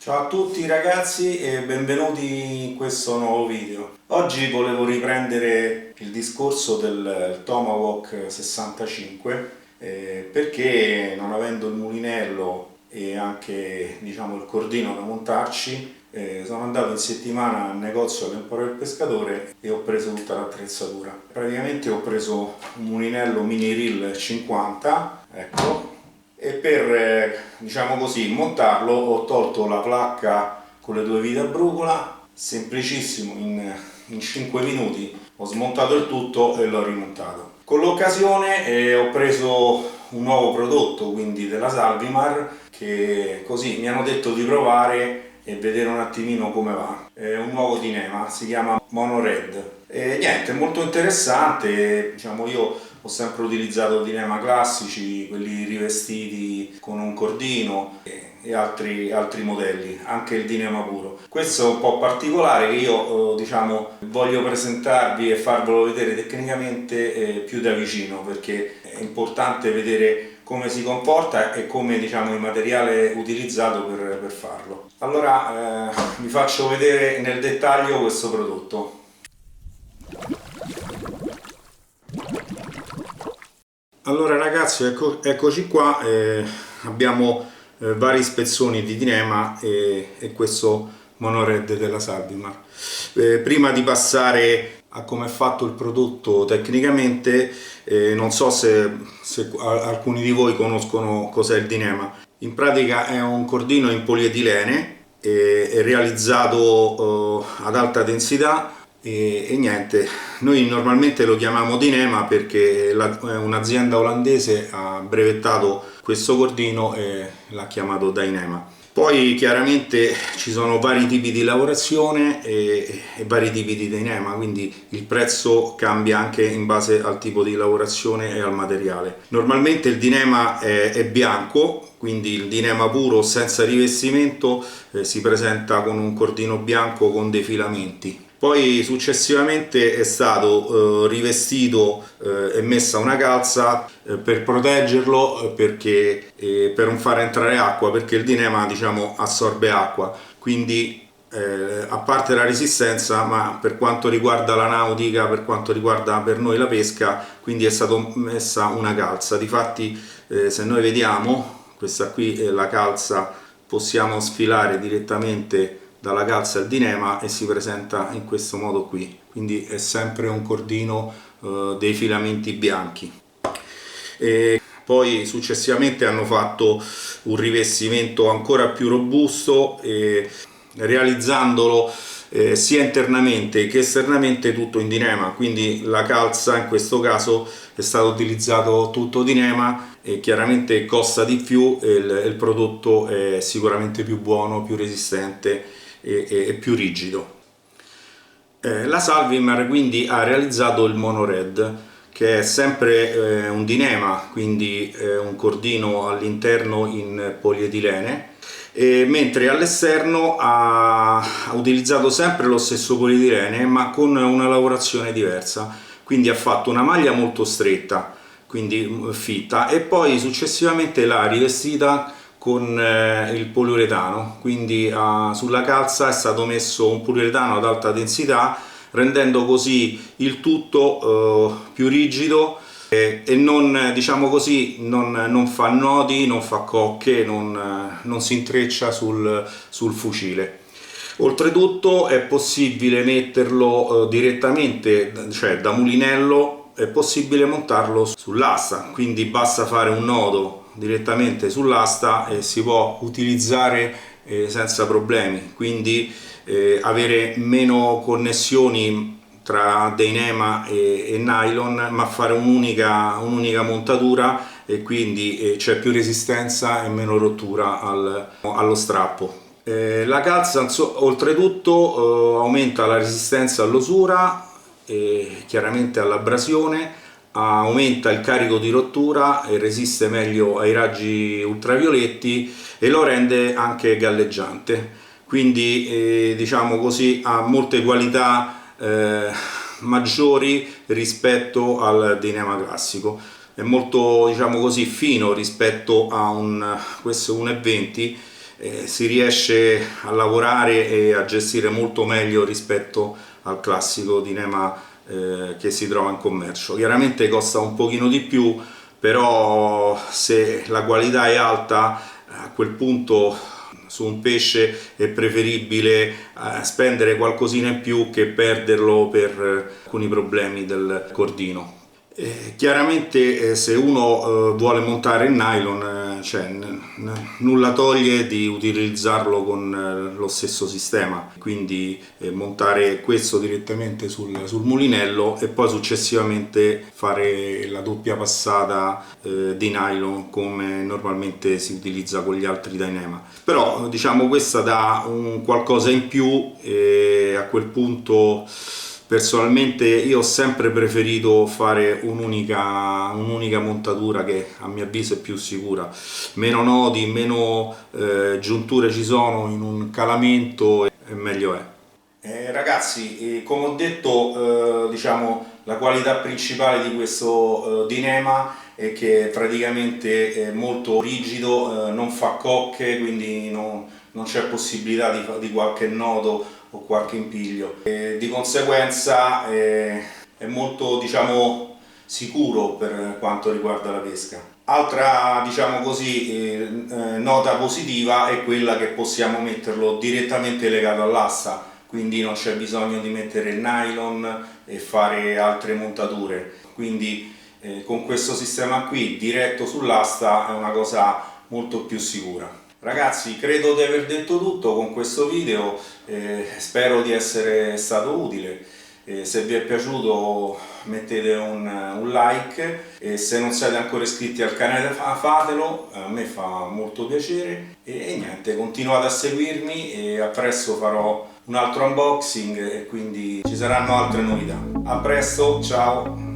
Ciao a tutti ragazzi e benvenuti in questo nuovo video. Oggi volevo riprendere il discorso del Tomahawk 65 perché non avendo il mulinello e anche il cordino da montarci, sono andato in settimana al negozio all'Emporio del Pescatore e ho preso tutta l'attrezzatura. Praticamente ho preso un mulinello mini reel 50, ecco, e per montarlo ho tolto la placca con le due vite a brugola, semplicissimo, in 5 minuti ho smontato il tutto e l'ho rimontato. Con l'occasione ho preso un nuovo prodotto, quindi della Salvimar, che così mi hanno detto di provare e vedere un attimino come va. È un nuovo Dyneema, si chiama Mono Red. E niente, è molto interessante, io ho sempre utilizzato Dyneema classici, quelli rivestiti con un cordino e altri modelli, anche il Dyneema puro. Questo è un po' particolare che io voglio presentarvi e farvelo vedere tecnicamente più da vicino, perché è importante vedere come si comporta e come il materiale utilizzato per farlo. Allora vi faccio vedere nel dettaglio questo prodotto. Allora ragazzi, eccoci qua, abbiamo vari spezzoni di Dyneema e questo Mono Red della Salvimar. Prima di passare a come è fatto il prodotto tecnicamente, non so se alcuni di voi conoscono cos'è il Dyneema. In pratica è un cordino in polietilene, è realizzato ad alta densità e niente, noi normalmente lo chiamiamo Dyneema perché un'azienda olandese ha brevettato questo cordino e l'ha chiamato Dyneema. Poi chiaramente ci sono vari tipi di lavorazione e vari tipi di Dyneema, quindi il prezzo cambia anche in base al tipo di lavorazione e al materiale. Normalmente il Dyneema è bianco, quindi il Dyneema puro senza rivestimento si presenta con un cordino bianco con dei filamenti. Poi successivamente è stato rivestito e messa una calza per proteggerlo, perché per non far entrare acqua, perché il Dyneema assorbe acqua, quindi a parte la resistenza, ma per quanto riguarda la nautica, per quanto riguarda per noi la pesca, quindi è stata messa una calza. Difatti se noi vediamo, questa qui è la calza, possiamo sfilare direttamente dalla calza al Dyneema e si presenta in questo modo qui, quindi è sempre un cordino dei filamenti bianchi. E poi successivamente hanno fatto un rivestimento ancora più robusto, realizzandolo sia internamente che esternamente tutto in Dyneema, quindi la calza in questo caso è stato utilizzato tutto Dyneema e chiaramente costa di più e il prodotto è sicuramente più buono, più resistente e più rigido. La Salvimar quindi ha realizzato il Mono Red, che è sempre un Dyneema, quindi un cordino all'interno in polietilene, mentre all'esterno ha utilizzato sempre lo stesso polietilene ma con una lavorazione diversa, quindi ha fatto una maglia molto stretta, quindi fitta, e poi successivamente l'ha rivestita con il poliuretano, quindi sulla calza è stato messo un poliuretano ad alta densità, rendendo così il tutto più rigido e non, non fa nodi, non fa cocche, non si intreccia sul fucile. Oltretutto è possibile metterlo direttamente, cioè da mulinello, è possibile montarlo sull'asta, quindi basta fare un nodo direttamente sull'asta e si può utilizzare senza problemi, quindi avere meno connessioni tra Dyneema e nylon, ma fare un'unica montatura, e quindi c'è più resistenza e meno rottura allo strappo. La calza oltretutto aumenta la resistenza all'usura e chiaramente all'abrasione, aumenta il carico di rottura e resiste meglio ai raggi ultravioletti e lo rende anche galleggiante, quindi ha molte qualità maggiori rispetto al Dyneema classico. È molto fino rispetto a questo 1,20, si riesce a lavorare e a gestire molto meglio rispetto al classico Dyneema che si trova in commercio. Chiaramente costa un pochino di più, però se la qualità è alta, a quel punto su un pesce è preferibile spendere qualcosina in più che perderlo per alcuni problemi del cordino. Chiaramente se uno vuole montare il nylon, nulla toglie di utilizzarlo con lo stesso sistema, quindi montare questo direttamente sul mulinello e poi successivamente fare la doppia passata di nylon come normalmente si utilizza con gli altri Dyneema. Però diciamo questa dà un qualcosa in più e a quel punto personalmente io ho sempre preferito fare un'unica montatura che a mio avviso è più sicura, meno nodi, meno giunture ci sono in un calamento e meglio è. Ragazzi, come ho detto, diciamo la qualità principale di questo Dyneema è che praticamente è molto rigido, non fa cocche, quindi non c'è possibilità di qualche nodo o qualche impiglio e di conseguenza è molto, diciamo, sicuro per quanto riguarda la pesca. Altra, diciamo così, nota positiva è quella che possiamo metterlo direttamente legato all'asta, quindi non c'è bisogno di mettere il nylon e fare altre montature, quindi con questo sistema qui diretto sull'asta è una cosa molto più sicura. Ragazzi, credo di aver detto tutto con questo video, spero di essere stato utile. Se vi è piaciuto mettete un like e se non siete ancora iscritti al canale fatelo, a me fa molto piacere e niente, continuate a seguirmi e a presto farò un altro unboxing e quindi ci saranno altre novità. A presto, ciao!